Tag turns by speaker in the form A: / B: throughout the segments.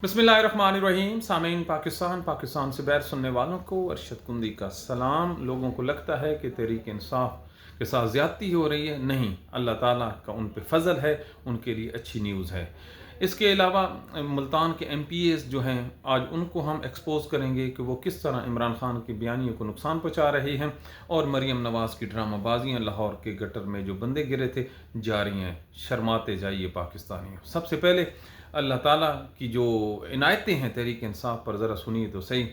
A: बिस्मिल्लाहिर्रहमानिर्रहीम। सामीन पाकिस्तान से बैर सुनने वालों को अरशद कुंदी का सलाम। लोगों को लगता है कि तहरीक इंसाफ के साथ ज़्यादती हो रही है। नहीं, अल्लाह ताला का उन पे फजल है, उनके लिए अच्छी न्यूज़ है। इसके अलावा मुल्तान के MPs जो हैं, आज उनको हम एक्सपोज करेंगे कि वो किस तरह इमरान खान की बयानियों को नुकसान पहुँचा रही हैं और मरीम नवाज़ की ड्रामाबाजियाँ लाहौर के गटर में जो बंदे गिरे थे जारी हैं। शर्माते जाइए पाकिस्तानियों। सबसे पहले अल्लाह ताला की जो इनायतें हैं तहरीक इंसाफ पर ज़रा सुनिए तो सही।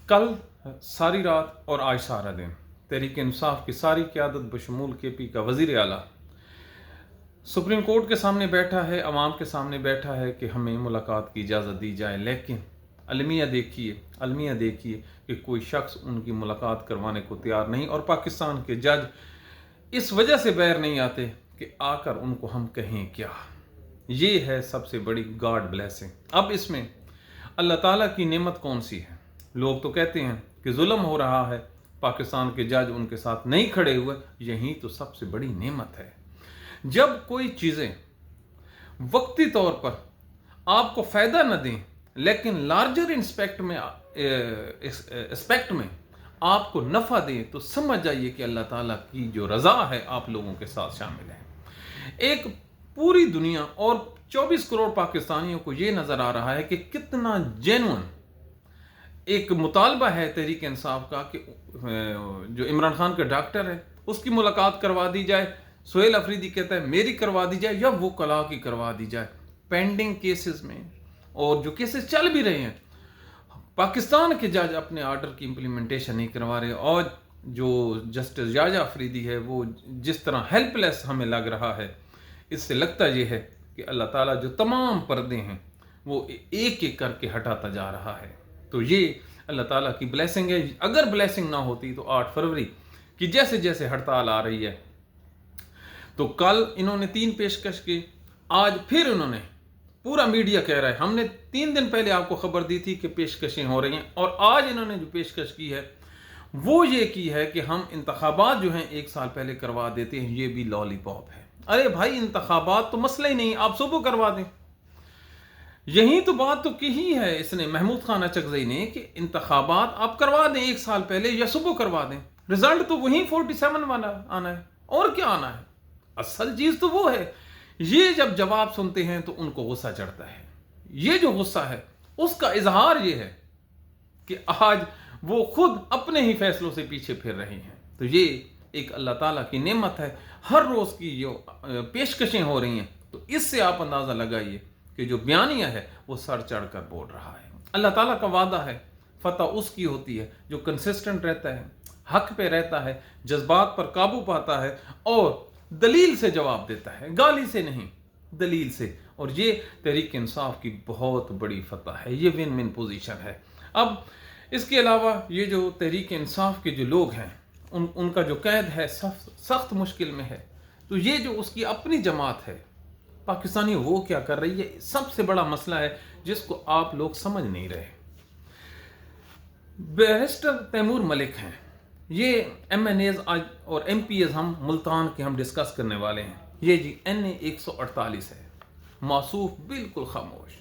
A: कल सारी रात और आज सारा दिन तहरीक इंसाफ की सारी क़यादत बशमूल KP का वज़ीर आला सुप्रीम कोर्ट के सामने बैठा है, अवाम के सामने बैठा है कि हमें मुलाकात की इजाज़त दी जाए। लेकिन अलमिया देखिए कि कोई शख्स उनकी मुलाकात करवाने को तैयार नहीं, और पाकिस्तान के जज इस वजह से बैर नहीं आते कि आकर उनको हम कहें क्या। ये है सबसे बड़ी गॉड ब्लेसिंग। अब इसमें अल्लाह ताला की नेमत कौन सी है? लोग तो कहते हैं कि जुल्म हो रहा है, पाकिस्तान के जज उनके साथ नहीं खड़े हुए। यही तो सबसे बड़ी नेमत है। जब कोई चीज़ें वक्ती तौर पर आपको फ़ायदा न दें लेकिन लार्जर एस्पेक्ट में आपको नफ़ा दें, तो समझ जाइए कि अल्लाह ताला की जो रज़ा है आप लोगों के साथ शामिल है। एक पूरी दुनिया और 24 करोड़ पाकिस्तानियों को ये नज़र आ रहा है कि कितना जेन्युइन एक मुतालबा है तहरीक इंसाफ का कि जो इमरान खान का डॉक्टर है उसकी मुलाकात करवा दी जाए। सोहेल अफरीदी कहता है मेरी करवा दी जाए या वो कला की करवा दी जाए। पेंडिंग केसेस में और जो केसेस चल भी रहे हैं, पाकिस्तान के जज अपने आर्डर की इम्प्लीमेंटेशन नहीं करवा रहे, और जो जस्टिस याजा अफरीदी है वो जिस तरह हेल्पलेस हमें लग रहा है, इससे लगता ये है कि अल्लाह ताला जो तमाम पर्दे हैं वो एक एक करके हटाता जा रहा है। तो ये अल्लाह ताला की ब्लेसिंग है। अगर ब्लेसिंग ना होती तो 8 फरवरी की जैसे जैसे हड़ताल आ रही है, तो कल इन्होंने 3 पेशकश की, आज फिर इन्होंने, पूरा मीडिया कह रहा है, हमने 3 दिन पहले आपको खबर दी थी कि पेशकशें हो रही हैं, और आज इन्होंने जो पेशकश की है वो ये की है कि हम इंतखाबात जो हैं 1 साल पहले करवा देते हैं। ये भी लॉलीपॉप है। अरे भाई, इंतखाबात तो मसला ही नहीं, आप सुबह करवा दें। यही तो बात तो की ही है इसने, महमूद खान अचकज़ई ने, कि इंतखाबात आप करवा दें 1 साल पहले या सुबह करवा दें। रिजल्ट तो वही 47 वाला आना है, और क्या आना है। असल चीज तो वो है। ये जब जवाब सुनते हैं तो उनको गुस्सा चढ़ता है। ये जो गुस्सा है उसका इजहार ये है कि आज वो खुद अपने ही फैसलों से पीछे फिर रहे हैं। तो ये एक अल्लाह ताला की नेमत है। हर रोज की जो पेशकशें हो रही हैं, तो इससे आप अंदाजा लगाइए कि जो बयानिया है वो सर चढ़कर बोल रहा है। अल्लाह ताला का वादा है, फतह उसकी होती है जो कंसिस्टेंट रहता है, हक पे रहता है, जज्बात पर काबू पाता है और दलील से जवाब देता है, गाली से नहीं, दलील से। और ये तहरीक इंसाफ की बहुत बड़ी फतह है। ये विन विन पोजीशन है। अब इसके अलावा ये जो तहरीक इंसाफ के जो लोग हैं उनका जो कैद है सख्त मुश्किल में है। तो ये जो उसकी अपनी जमात है पाकिस्तानी, वो क्या कर रही है, सबसे बड़ा मसला है जिसको आप लोग समझ नहीं रहे। बैरिस्टर तैमूर मलिक हैं, ये MNAs आज और MPs हम मुल्तान के हम डिस्कस करने वाले हैं। ये जी NA 148 है। मासूफ बिल्कुल खामोश,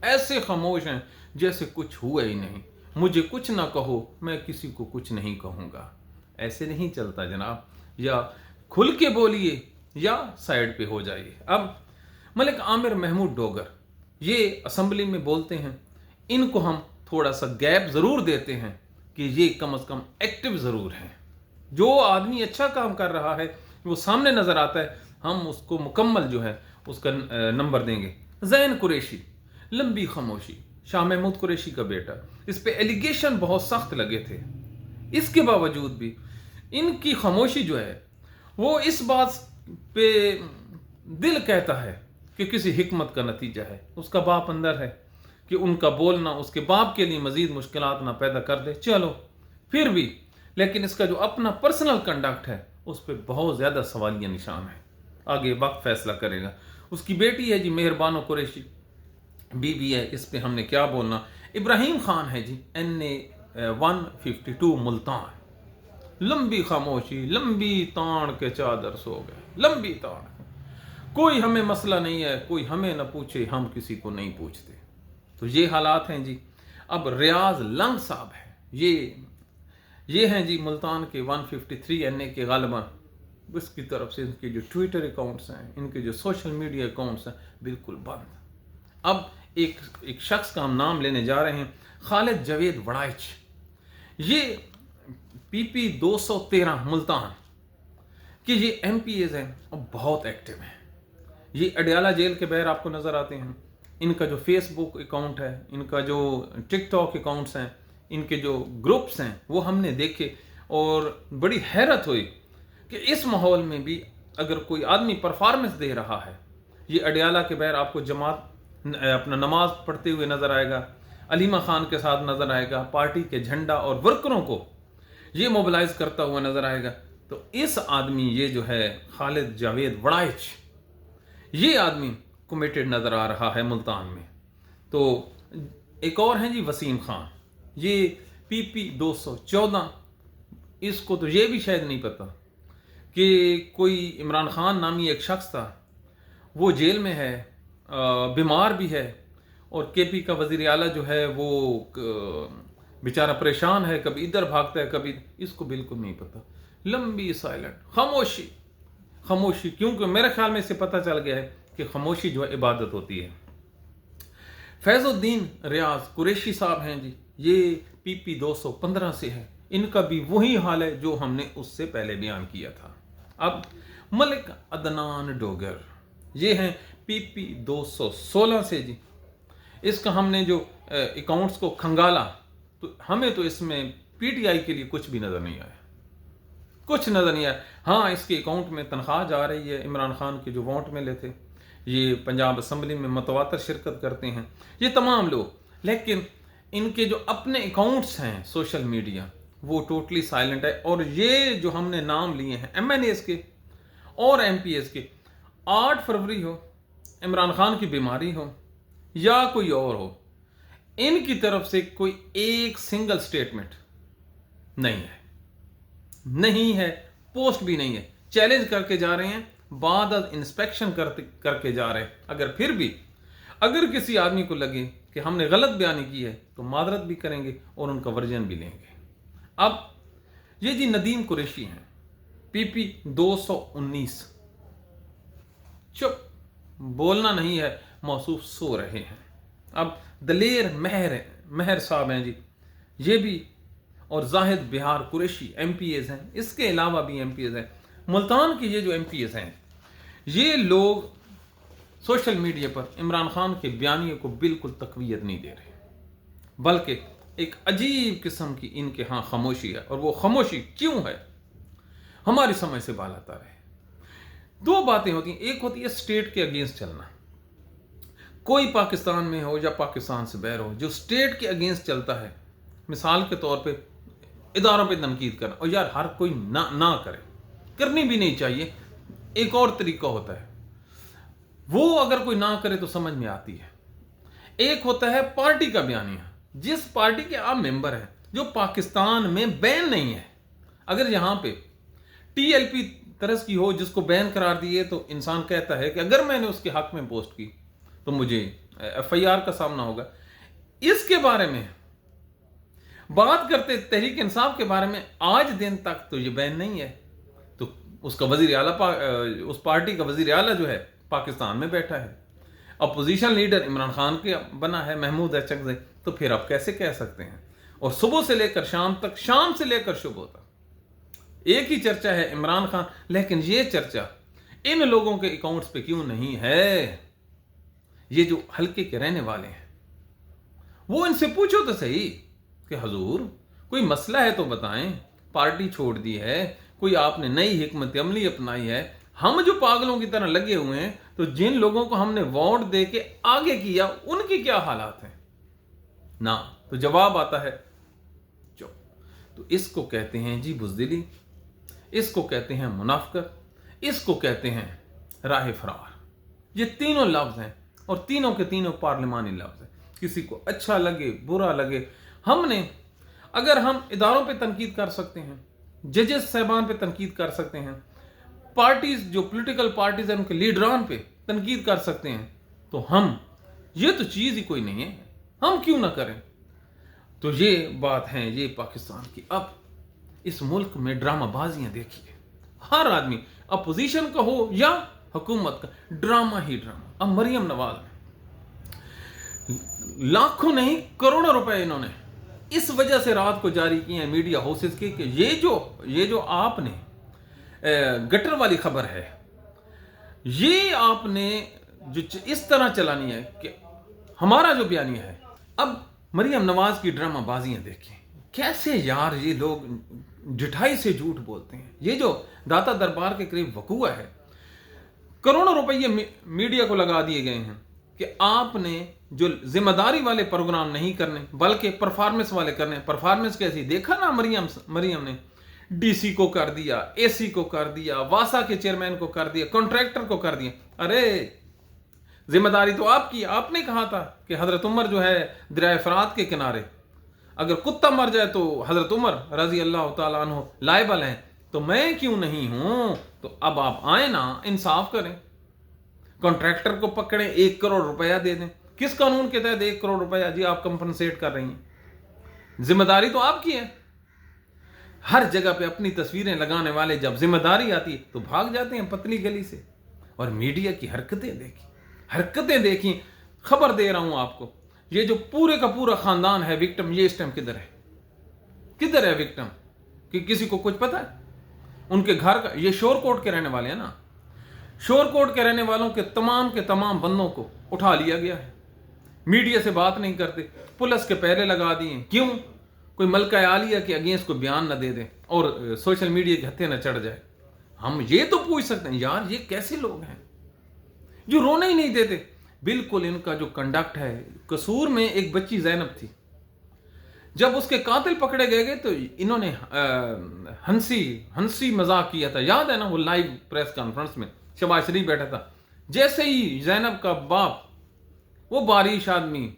A: ऐसे खामोश हैं जैसे कुछ हुआ ही नहीं। मुझे कुछ ना कहो, मैं किसी को कुछ नहीं कहूँगा। ऐसे नहीं चलता जनाब, या खुल के बोलिए या साइड पे हो जाइए। अब मलिक आमिर महमूद डोगर ये असेंबली में बोलते हैं, इनको हम थोड़ा सा गैप ज़रूर देते हैं कि ये कम से कम एक्टिव ज़रूर हैं। जो आदमी अच्छा काम कर रहा है वो सामने नज़र आता है, हम उसको मुकम्मल जो है उसका नंबर देंगे। ज़ैन कुरैशी, लंबी खामोशी, शाह महमूद कुरैशी का बेटा, इस पे एलिगेशन बहुत सख्त लगे थे। इसके बावजूद भी इनकी खामोशी जो है वो इस बात पे दिल कहता है कि किसी हिकमत का नतीजा है। उसका बाप अंदर है कि उनका बोलना उसके बाप के लिए मजीद मुश्किलात ना पैदा कर दे। चलो फिर भी, लेकिन इसका जो अपना पर्सनल कंडक्ट है उस पर बहुत ज़्यादा सवालिया निशान है। आगे वक्त फैसला करेगा। उसकी बेटी है जी मेहरबानो कुरैशी, बीबी है, इस पे हमने क्या बोलना। इब्राहिम खान है जी NA 152 मुल्तान, लंबी खामोशी, लंबी तान के चादर सो गए, लंबी तान। कोई हमें मसला नहीं है, कोई हमें न पूछे, हम किसी को नहीं पूछते। तो ये हालात हैं जी। अब रियाज लंग साहब है, ये हैं जी मुल्तान के 153 NA के गालिबा, उसकी तरफ से इनके जो ट्विटर अकाउंट्स हैं, इनके जो सोशल मीडिया अकाउंट्स हैं, बिल्कुल बंद। अब एक शख्स का हम नाम लेने जा रहे हैं, खालिद जावेद वड़ाइच। ये PP 213 मुल्तान कि ये MPAs हैं और बहुत एक्टिव हैं। ये अडयाला जेल के बाहर आपको नज़र आते हैं। इनका जो फेसबुक अकाउंट है, इनका जो टिकटॉक अकाउंट्स हैं, इनके जो ग्रुप्स हैं, वो हमने देखे और बड़ी हैरत हुई कि इस माहौल में भी अगर कोई आदमी परफॉर्मेंस दे रहा है, ये अडयाला के बाहर आपको जमात अपना नमाज पढ़ते हुए नज़र आएगा, अलीमा खान के साथ नज़र आएगा, पार्टी के झंडा और वर्करों को ये मोबिलाइज करता हुआ नज़र आएगा। तो इस आदमी, ये जो है खालिद जावेद वड़ाइच, ये आदमी कमिटेड नज़र आ रहा है मुल्तान में। तो एक और हैं जी वसीम खान, ये PP 214। इसको तो ये भी शायद नहीं पता कि कोई इमरान खान नामी एक शख्स था, वो जेल में है, बीमार भी है, और KP का वज़ीर आला जो है वो बेचारा परेशान है, कभी इधर भागता है कभी, इसको बिल्कुल नहीं पता। लंबी साइलेंट खामोशी, क्योंकि मेरे ख्याल में इससे पता चल गया है कि खामोशी जो है इबादत होती है। फैजुद्दीन रियाज कुरैशी साहब हैं जी, ये PP 215 से है। इनका भी वही हाल है जो हमने उससे पहले बयान किया था। अब मलिक अदनान डोगर, ये हैं PP 216 से जी। इसका हमने जो अकाउंट्स को खंगाला तो हमें तो इसमें PTI के लिए कुछ भी नज़र नहीं आया, कुछ नज़र नहीं आया। हाँ, इसके अकाउंट में तनख्वाह जा रही है, इमरान खान के जो वोट मिले थे, ये पंजाब असम्बली में मतवातर शिरकत करते हैं ये तमाम लोग, लेकिन इनके जो अपने अकाउंट्स हैं सोशल मीडिया, वो टोटली साइलेंट है। और ये जो हमने नाम लिए हैं MNAs के और MPAs के, 8 फरवरी हो, इमरान खान की बीमारी हो या कोई और हो, इनकी तरफ से कोई एक सिंगल स्टेटमेंट नहीं है, पोस्ट भी नहीं है। चैलेंज करके जा रहे हैं, बाद इंस्पेक्शन करके जा रहे हैं। अगर किसी आदमी को लगे कि हमने गलत बयानी की है तो मादरत भी करेंगे और उनका वर्जन भी लेंगे। अब ये जी नदीम कुरैशी हैं, PP 219। चुप, बोलना नहीं है, मौसूफ सो रहे हैं। अब दलेर महर साहब हैं जी, ये भी, और जाहिद बिहार कुरैशी MPAs हैं। इसके अलावा भी MPAs हैं मुल्तान के। ये जो MPAs हैं, ये लोग सोशल मीडिया पर इमरान खान के बयानियों को बिल्कुल तकवीयत नहीं दे रहे, बल्कि एक अजीब किस्म की इनके यहाँ खामोशी है। और वो खामोशी क्यों है, हमारी समझ से बालातर है। 2 बातें होती हैं, एक होती है स्टेट के अगेंस्ट चलना। कोई पाकिस्तान में हो या पाकिस्तान से बाहर हो, जो स्टेट के अगेंस्ट चलता है, मिसाल के तौर पे इदारों पे तनकीद करना, और यार हर कोई ना करे, करनी भी नहीं चाहिए। एक और तरीका होता है, वो अगर कोई ना करे तो समझ में आती है। एक होता है पार्टी का बयानिया, जिस पार्टी के आप मेंबर हैं, जो पाकिस्तान में बैन नहीं है। अगर यहाँ पे TLP तरस की हो जिसको बैन करार दिए, तो इंसान कहता है कि अगर मैंने उसके हक में पोस्ट की तो मुझे FIR का सामना होगा। इसके बारे में बात करते तहरीक इंसाफ के बारे में, आज दिन तक तो ये बैन नहीं है। तो उसका वजीर आला, उस पार्टी का वजीर आला जो है पाकिस्तान में बैठा है, अपोजिशन लीडर इमरान खान के बना है महमूद अचकज़ई, तो फिर आप कैसे कह सकते हैं? और सुबह से लेकर शाम तक, शाम से लेकर सुबह तक एक ही चर्चा है इमरान खान। लेकिन ये चर्चा इन लोगों के अकाउंट्स पे क्यों नहीं है? ये जो हल्के के रहने वाले हैं, वो इनसे पूछो तो सही कि हजूर कोई मसला है तो बताएं, पार्टी छोड़ दी है, कोई आपने नई हिकमत अमली अपनाई है, हम जो पागलों की तरह लगे हुए हैं, तो जिन लोगों को हमने वोट दे के आगे किया उनकी क्या हालात हैं? ना, तो जवाब आता है चुप। तो इसको कहते हैं जी बुज़दिली, इसको कहते हैं मुनाफिकत, इसको कहते हैं राह फरार। ये तीनों लफ्ज़ हैं और तीनों के तीनों पार्लिमानी लफ्ज़ हैं। किसी को अच्छा लगे बुरा लगे, अगर हम इदारों पे तनकीद कर सकते हैं, जजेस साहबान पे तनकीद कर सकते हैं, पार्टीज जो पॉलिटिकल पार्टीज हैं उनके लीडरान पे तनकीद कर सकते हैं, तो हम, ये तो चीज़ ही कोई नहीं है। ہم کیوں نہ کریں؟ تو یہ بات ہے یہ پاکستان کی۔ اب اس ملک میں ڈرامہ بازیاں دیکھیے، ہر آدمی اپوزیشن کا ہو یا حکومت کا، ڈرامہ ہی ڈرامہ۔ اب مریم نواز لاکھوں نہیں کروڑوں روپے انہوں نے اس وجہ سے رات کو جاری کیے ہیں میڈیا ہاؤسز کے کہ یہ جو آپ نے گٹر والی خبر ہے، یہ آپ نے جو اس طرح چلانی ہے کہ ہمارا جو بیانیہ ہے۔ اب مریم نواز کی ڈرامہ بازیاں دیکھیں کیسے یار یہ لوگ ڈٹھائی سے جھوٹ بولتے ہیں۔ یہ جو داتا دربار کے قریب وقوع ہے، کروڑوں روپے میڈیا کو لگا دیے گئے ہیں کہ آپ نے جو ذمہ داری والے پروگرام نہیں کرنے بلکہ پرفارمنس والے کرنے۔ پرفارمنس کیسی دیکھا نا، مریم نے ڈی سی کو کر دیا، اے سی کو کر دیا، واسا کے چیئرمین کو کر دیا، کانٹریکٹر کو کر دیا۔ ارے ذمہ داری تو آپ کی، آپ نے کہا تھا کہ حضرت عمر جو ہے دریائے فرات کے کنارے، اگر کتا مر جائے تو حضرت عمر رضی اللہ تعالیٰ عنہ لائبل ہیں، تو میں کیوں نہیں ہوں؟ تو اب آپ آئیں نا، انصاف کریں، کانٹریکٹر کو پکڑیں، 1 کروڑ روپیہ دے دیں۔ کس قانون کے تحت 1 کروڑ روپیہ جی آپ کمپنسیٹ کر رہی ہیں؟ ذمہ داری تو آپ کی ہے۔ ہر جگہ پہ اپنی تصویریں لگانے والے جب ذمہ داری آتی ہے تو بھاگ جاتے ہیں پتلی گلی سے۔ اور میڈیا کی حرکتیں دیکھیں، خبر دے رہا ہوں آپ کو، یہ جو پورے کا پورا خاندان ہے وکٹم، یہ اس ٹائم کدھر ہے وکٹم؟ کہ کسی کو کچھ پتا ہے ان کے گھر کا؟ یہ شور کوٹ کے رہنے والے ہیں نا، شور کوٹ کے رہنے والوں کے تمام بندوں کو اٹھا لیا گیا ہے، میڈیا سے بات نہیں کرتے، پولیس کے پہرے لگا دیے ہیں۔ کیوں؟ کوئی ملکہ عالیہ کے اگینسٹ کو بیان نہ دے دیں اور سوشل میڈیا کے ہتھے نہ چڑھ جائے۔ ہم یہ تو پوچھ سکتے ہیں یار یہ کیسے لوگ ہیں جو رونے ہی نہیں دیتے؟ بالکل ان کا جو کنڈکٹ ہے، قصور میں ایک بچی زینب تھی، جب اس کے قاتل پکڑے گئے تو انہوں نے ہنسی مذاق کیا تھا، یاد ہے نا؟ وہ لائیو پریس کانفرنس میں شہباز شریف بیٹھا تھا، جیسے ہی زینب کا باپ، وہ باریش آدمی،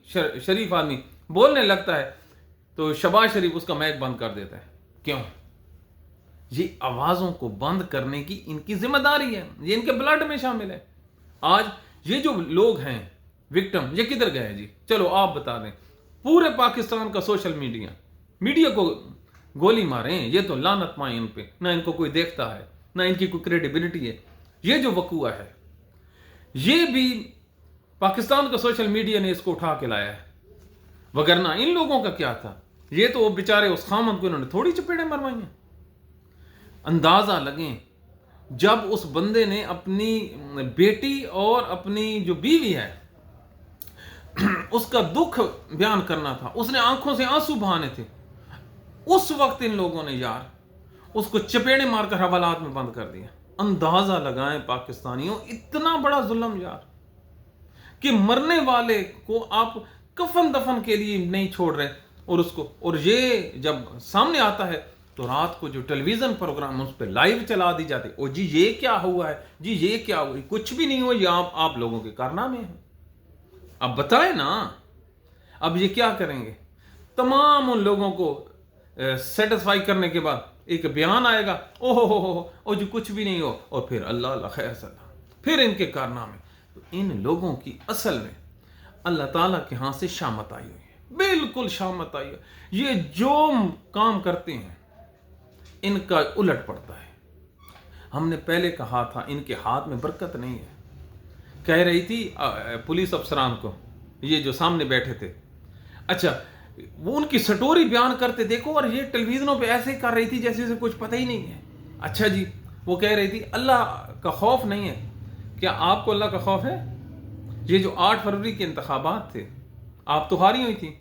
A: شریف آدمی بولنے لگتا ہے تو شہباز شریف اس کا مائک بند کر دیتا ہے۔ کیوں؟ یہ آوازوں کو بند کرنے کی ان کی ذمہ داری ہے، یہ ان کے بلڈ میں شامل ہے۔ آج یہ جو لوگ ہیں وکٹم، یہ کدھر گئے جی؟ چلو آپ بتا دیں۔ پورے پاکستان کا سوشل میڈیا کو گولی ماریں، یہ تو لعنت پائیں ان پہ، نہ ان کو کوئی دیکھتا ہے، نہ ان کی کوئی کریڈیبلٹی ہے۔ یہ جو وقوع ہے یہ بھی پاکستان کا سوشل میڈیا نے اس کو اٹھا کے لایا ہے، وگرنہ ان لوگوں کا کیا تھا؟ یہ تو وہ بیچارے اس خامد کو انہوں نے تھوڑی چپیڑیں مروائی ہیں۔ اندازہ لگیں جب اس بندے نے اپنی بیٹی اور اپنی جو بیوی ہے اس کا دکھ بیان کرنا تھا، اس نے آنکھوں سے آنسو بہانے تھے، اس وقت ان لوگوں نے یار اس کو چپیڑے مار کر حوالات میں بند کر دیا۔ اندازہ لگائیں پاکستانیوں، اتنا بڑا ظلم یار، کہ مرنے والے کو آپ کفن دفن کے لیے نہیں چھوڑ رہے، اور یہ جب سامنے آتا ہے تو رات کو جو ٹیلی ویژن پروگرام اس پہ لائیو چلا دی جاتے، او جی یہ کیا ہوا ہے، جی یہ کیا ہوا، کچھ بھی نہیں ہوا، یہ آپ لوگوں کے کارنامے ہیں۔ اب بتائیں نا، اب یہ کیا کریں گے؟ تمام ان لوگوں کو سیٹسفائی کرنے کے بعد ایک بیان آئے گا، او جو کچھ بھی نہیں ہو، اور پھر اللہ خیر صلاح، پھر ان کے کارنامے۔ تو ان لوگوں کی اصل میں اللہ تعالیٰ کے ہاں سے شامت آئی ہوئی ہے، بالکل شامت آئی ہوئی۔ یہ جو کام کرتے ہیں ان کا الٹ پڑتا ہے۔ ہم نے پہلے کہا تھا ان کے ہاتھ میں برکت نہیں ہے، کہہ رہی تھی پولیس افسران کو، یہ جو سامنے بیٹھے تھے، اچھا وہ ان کی سٹوری بیان کرتے دیکھو، اور یہ ٹیلی ویژنوں پہ ایسے کر رہی تھی جیسے اسے کچھ پتہ ہی نہیں ہے۔ اچھا جی، وہ کہہ رہی تھی اللہ کا خوف نہیں ہے، کیا آپ کو اللہ کا خوف ہے؟ یہ جو 8 فروری کے انتخابات تھے، آپ تو ہاری ہوئی تھی،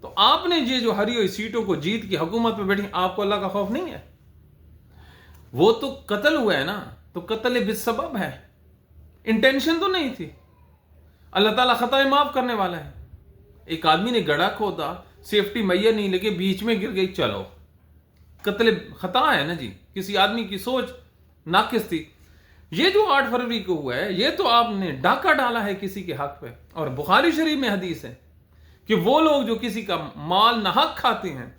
A: تو آپ نے یہ جو ہری ہوئی سیٹوں کو جیت کی حکومت پہ بیٹھی، آپ کو اللہ کا خوف نہیں ہے؟ وہ تو قتل ہوا ہے نا، تو قتل بالسبب ہے، انٹینشن تو نہیں تھی۔ اللہ تعالیٰ خطائیں معاف کرنے والا ہے۔ ایک آدمی نے گڑھا کھودا، سیفٹی میسر نہیں لگے، بیچ میں گر گئی، چلو قتل خطا ہے نا جی، کسی آدمی کی سوچ ناقص تھی۔ یہ جو 8 فروری کو ہوا ہے، یہ تو آپ نے ڈاکہ ڈالا ہے کسی کے حق پہ، اور بخاری شریف میں حدیث ہے کہ وہ لوگ جو کسی کا مال ناحق کھاتے ہیں،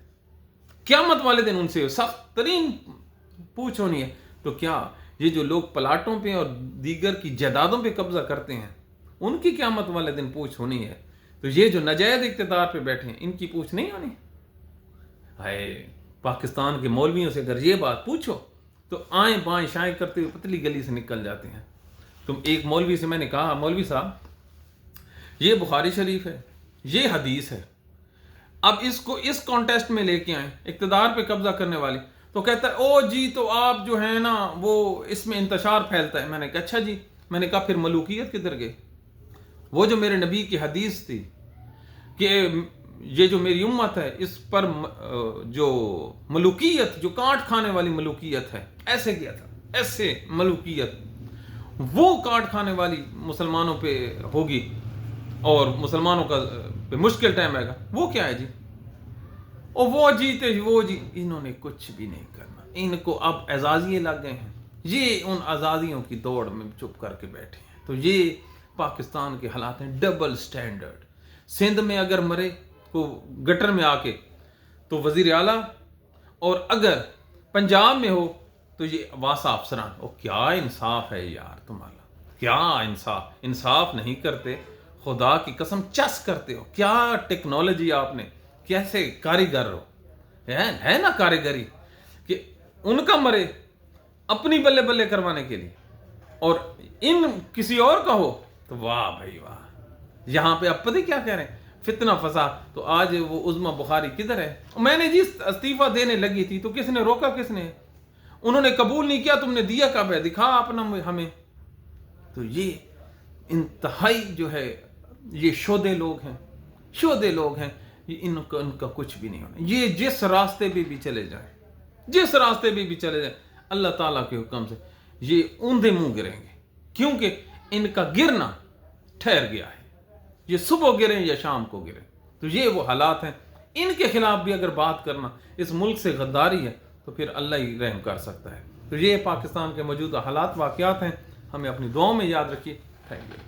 A: قیامت والے دن ان سے سخت ترین پوچھ ہونی ہے۔ تو کیا یہ جو لوگ پلاٹوں پہ اور دیگر کی جائیدادوں پہ قبضہ کرتے ہیں، ان کی قیامت والے دن پوچھ ہونی ہے؟ تو یہ جو ناجائز اقتدار پہ بیٹھے ہیں ان کی پوچھ نہیں ہونی؟ ہائے، پاکستان کے مولویوں سے اگر یہ بات پوچھو تو آئیں بائیں شائیں کرتے ہوئے پتلی گلی سے نکل جاتے ہیں. تم ایک مولوی سے میں نے کہا، مولوی صاحب یہ بخاری شریف ہے، یہ حدیث ہے، اب اس کو اس کانٹیسٹ میں لے کے آئیں اقتدار پہ قبضہ کرنے والی، تو کہتا ہے او جی تو آپ جو ہے نا وہ اس میں انتشار پھیلتا ہے. میں نے کہا اچھا جی. میں نے کہا پھر ملوکیت کدھر گئی؟ وہ جو میرے نبی کی حدیث تھی کہ یہ جو میری امت ہے اس پر جو ملوکیت، جو کاٹ کھانے والی ملوکیت ہے، ایسے کیا تھا، ایسے ملوکیت وہ کاٹ کھانے والی مسلمانوں پہ ہوگی اور مسلمانوں کا پہ مشکل ٹائم آئے گا. وہ کیا ہے جی؟ اور وہ جیتے وہ جی. انہوں نے کچھ بھی نہیں کرنا، ان کو اب اعزازیے لگ گئے ہیں، یہ ان اعزازیوں کی دوڑ میں چپ کر کے بیٹھے ہیں. تو یہ پاکستان کے حالات ہیں، ڈبل سٹینڈرڈ. سندھ میں اگر مرے کو گٹر میں آ کے تو وزیر اعلیٰ، اور اگر پنجاب میں ہو تو یہ واسا افسران. او کیا انصاف ہے یار تمہارا، کیا انصاف نہیں کرتے، خدا کی قسم چس کرتے ہو. کیا ٹیکنالوجی آپ نے، کیسے کاریگر ہو، ہے نا کاریگری کہ ان کا مرے اپنی بلے بلے کروانے کے لیے، اور ان کسی اور کا ہو تو واہ بھائی واہ. یہاں پہ آپ پتہ کیا کہہ رہے ہیں، فتنہ فساد. تو آج وہ عظمی بخاری کدھر ہے؟ میں نے جی استعفیٰ دینے لگی تھی تو کس نے روکا؟ کس نے؟ انہوں نے قبول نہیں کیا. تم نے دیا کب ہے؟ دکھا اپنا ہمیں. تو یہ انتہائی جو ہے یہ شودے لوگ ہیں، شودے لوگ ہیں. یہ ان کا کچھ بھی نہیں ہونا. یہ جس راستے پہ بھی چلے جائیں، جس راستے پہ بھی چلے جائیں، اللہ تعالیٰ کے حکم سے یہ اوندھے منہ گریں گے، کیونکہ ان کا گرنا ٹھہر گیا ہے. یہ صبح گریں یا شام کو گریں. تو یہ وہ حالات ہیں. ان کے خلاف بھی اگر بات کرنا اس ملک سے غداری ہے تو پھر اللہ ہی رحم کر سکتا ہے. تو یہ پاکستان کے موجودہ حالات واقعات ہیں، ہمیں اپنی دعاؤں میں یاد رکھیے. Thank you.